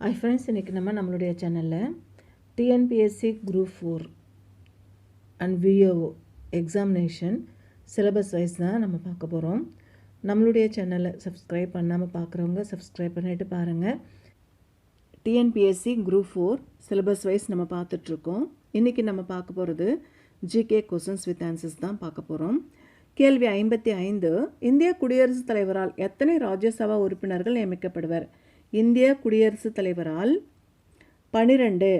Hi friends, இன்றைக்கி நம்மளுடைய சேனலில் TNPSC group 4 and VAO examination syllabus wise தான் நம்ம பார்க்க போகிறோம். நம்மளுடைய சேனலை சப்ஸ்கிரைப் பண்ணாமல் பார்க்குறவங்க சப்ஸ்கிரைப் பண்ணிவிட்டு பாருங்கள். டிஎன்பிஎஸ்சி குரூப் 4 சிலபஸ் வைஸ் நம்ம பார்த்துட்ருக்கோம். இன்றைக்கி நம்ம பார்க்க போகிறது ஜிகே கொஸ்டின்ஸ் வித் ஆன்சர்ஸ் தான் பார்க்க போகிறோம். கேள்வி 55, இந்திய குடியரசுத் தலைவரால் எத்தனை ராஜ்யசபா உறுப்பினர்கள் நியமிக்கப்படுவர்? இந்திய குடியரசுத் தலைவரால் 12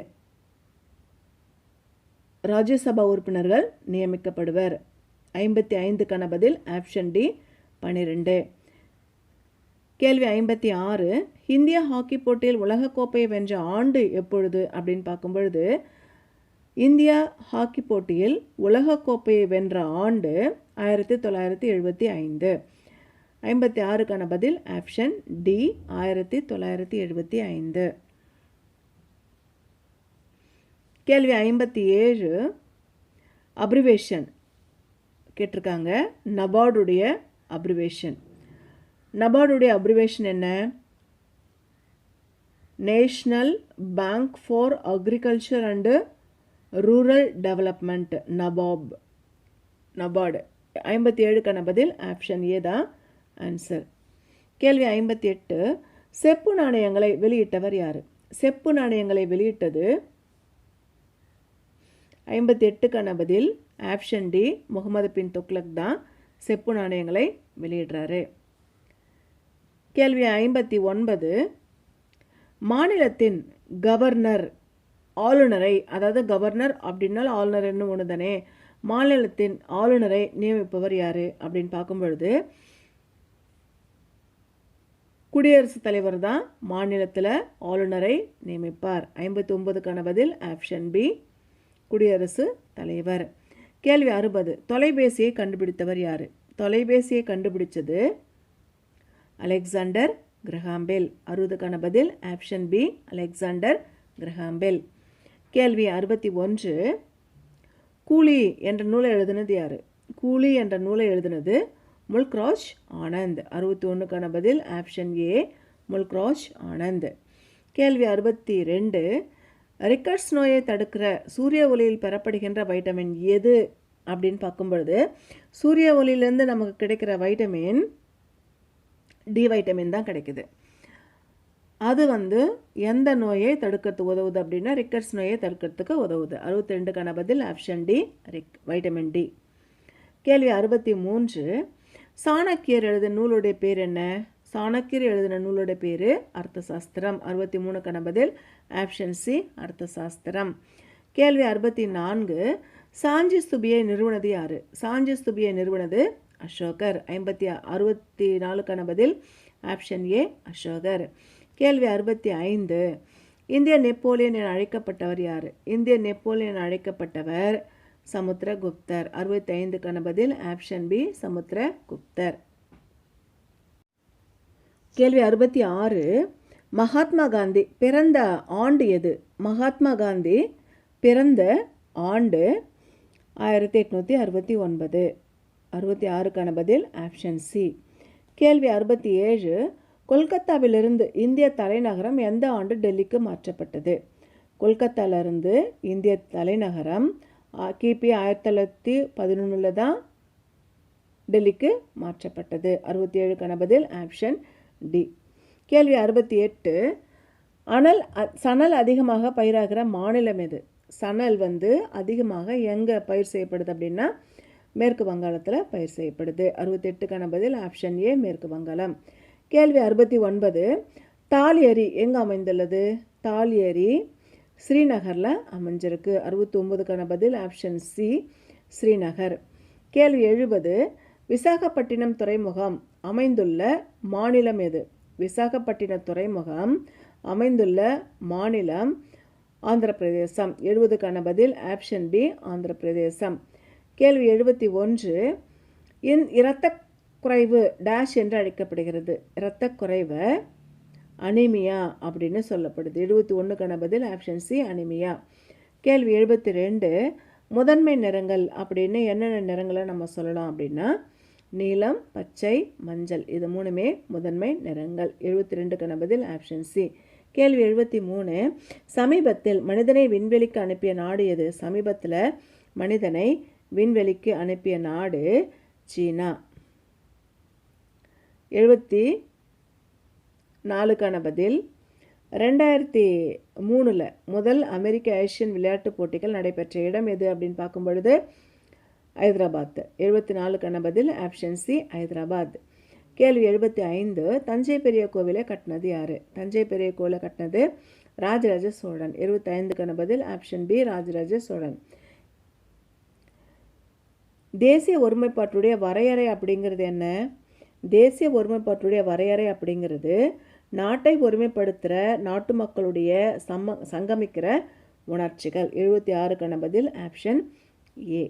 ராஜ்யசபா உறுப்பினர்கள் நியமிக்கப்படுவர். 55க்கான பதில் ஆப்ஷன் டி 12. கேள்வி 56, இந்திய ஹாக்கி போட்டியில் உலகக்கோப்பையை வென்ற ஆண்டு எப்பொழுது அப்படின்னு பார்க்கும்பொழுது இந்தியா ஹாக்கி போட்டியில் உலகக்கோப்பையை வென்ற ஆண்டு 1975. 56க்கான பதில் ஆப்ஷன் டி 1975. கேள்வி 57, அப்ரிவேஷன் கேட்டிருக்காங்க. நபார்டுடைய அப்ரிவேஷன். நபார்டுடைய அப்ரிவேஷன் என்ன? National bank for agriculture and rural development, NABARD. 57க்கான பதில் ஆப்ஷன் ஏ தான் ஆன்சர். கேள்வி 58, செப்பு நாணயங்களை வெளியிட்டவர் யார்? செப்பு நாணயங்களை வெளியிட்டது 58க்கான பதில் ஆப்ஷன் டி முகமது பின் துக்ளக் தான் செப்பு நாணயங்களை வெளியிடுறாரு. கேள்வி 59, மாநிலத்தின் கவர்னர் ஆளுநரை, அதாவது கவர்னர் அப்படின்னால் ஆளுநர் என்ன ஒன்று தானே, மாநிலத்தின் ஆளுநரை நியமிப்பவர் யார் அப்படின்னு பார்க்கும்பொழுது குடியரசுத் தலைவர் தான் மாநிலத்தில் ஆளுநரை நியமிப்பார். 59க்கான பதில் ஆப்ஷன் பி குடியரசு தலைவர். கேள்வி 60, தொலைபேசியை கண்டுபிடித்தவர் யார்? தொலைபேசியை கண்டுபிடிச்சது அலெக்சாண்டர் கிரஹாம் பெல். 60க்கான பதில் option B Alexander Graham Bell. கேள்வி 61, கூலி என்ற நூலை எழுதினது யார்? கூலி என்ற நூலை எழுதினது முல்க்ராஜ் ஆனந்த். 61க்கான பதில் ஆப்ஷன் ஏ முல்க்ராஜ் ஆனந்த். கேள்வி 62, ரிக்கட்ஸ் நோயை தடுக்கிற சூரிய ஒளியில் பெறப்படுகின்ற வைட்டமின் எது அப்படின்னு பார்க்கும்பொழுது சூரிய ஒளியிலேருந்து நமக்கு கிடைக்கிற வைட்டமின் டி வைட்டமின் தான் கிடைக்குது. அது எந்த நோயை தடுக்கிறதுக்கு உதவுது அப்படின்னா ரிக்கட்ஸ் நோயை தடுக்கிறதுக்கு உதவுது. 62க்கான பதில் ஆப்ஷன் டி வைட்டமின் டி. கேள்வி 63, சாணக்கியர் எழுதின நூலுடைய பேர் என்ன? சாணக்கியர் எழுதின நூலுடைய பேர் அர்த்தசாஸ்திரம். 63க்கான பதில் ஆப்ஷன் சி அர்த்தசாஸ்திரம். கேள்வி 64, சாஞ்சி ஸ்தூபியை நிறுவனது யார்? சாஞ்சி ஸ்தூபியை நிறுவனது அசோகர். 64க்கான பதில் ஆப்ஷன் ஏ அசோகர். கேள்வி 65, இந்திய நெப்போலியன் என அழைக்கப்பட்டவர் யார்? இந்திய நெப்போலியன் அழைக்கப்பட்டவர் சமுத்திரகுப்தர். 65க்கான பதில் ஆப்ஷன் பி சமுத்திரகுப்தர். கேள்வி 66, மகாத்மா காந்தி பிறந்த ஆண்டு எது? மகாத்மா காந்தி பிறந்த ஆண்டு 1869. 66க்கான பதில் ஆப்ஷன் சி. கேள்வி 67, கொல்கத்தாவிலிருந்து இந்திய தலைநகரம் எந்த ஆண்டு டெல்லிக்கு மாற்றப்பட்டது? கொல்கத்தாவிலிருந்து இந்திய தலைநகரம் கிபி 1911 தான் டெல்லிக்கு மாற்றப்பட்டது. 67க்கான பதில் ஆப்ஷன் டி. கேள்வி 68, சணல் அதிகமாக பயிராகிற மாநிலம் எது? சணல் அதிகமாக எங்கே பயிர் செய்யப்படுது அப்படின்னா மேற்கு வங்காளத்தில் பயிர் செய்யப்படுது. 68க்கான பதில் ஆப்ஷன் ஏ மேற்கு வங்காளம். கேள்வி 69, தால் ஏரி எங்கே அமைந்துள்ளது? தால் ஏரி ஸ்ரீநகரில் அமைஞ்சிருக்கு. 69க்கான பதில் ஆப்ஷன் சி ஸ்ரீநகர். கேள்வி 70, விசாகப்பட்டினம் துறைமுகம் அமைந்துள்ள மாநிலம் எது? விசாகப்பட்டினம் துறைமுகம் அமைந்துள்ள மாநிலம் ஆந்திர பிரதேசம். 70க்கான பதில் ஆப்ஷன் பி ஆந்திர பிரதேசம். கேள்வி 71, இரத்த குறைவு டேஷ் என்று அழைக்கப்படுகிறது. இரத்த குறைவு அனிமியா அப்படின்னு சொல்லப்படுது. 71க்கான பதில் ஆப்ஷன் சி அனிமியா. கேள்வி 72, முதன்மை நிறங்கள் அப்படின்னு என்னென்ன நிறங்களை நம்ம சொல்லலாம் அப்படின்னா நீலம், பச்சை, மஞ்சள் இது மூணுமே முதன்மை நிறங்கள். 72க்கான பதில் ஆப்ஷன் சி. கேள்வி 73 சமீபத்தில் மனிதனை விண்வெளிக்கு அனுப்பிய நாடு எது? சமீபத்தில் மனிதனை விண்வெளிக்கு அனுப்பிய நாடு சீனா. 74க்கான பதில் 2003 முதல் அமெரிக்க ஏசியன் விளையாட்டுப் போட்டிகள் நடைபெற்ற இடம் எது அப்படின்னு பார்க்கும் பொழுது ஹைதராபாத். 74க்கான பதில் ஆப்ஷன் சி ஹைதராபாத். கேள்வி 75 தஞ்சை பெரிய கோவிலை கட்டினது யார்? தஞ்சை பெரிய கோவிலை கட்டினது ராஜராஜ சோழன். 25க்கான பதில் ஆப்ஷன் பி ராஜராஜ சோழன். தேசிய ஒருமைப்பாட்டுடைய வரையறை அப்படிங்கிறது என்ன? தேசிய ஒருமைப்பாட்டுடைய வரையறை அப்படிங்கிறது நாட்டை ஒருமைப்படுத்துகிற நாட்டு மக்களுடைய சங்கமிக்கிற உணர்ச்சிகள். 76க்கான பதில் ஆப்ஷன் ஏ.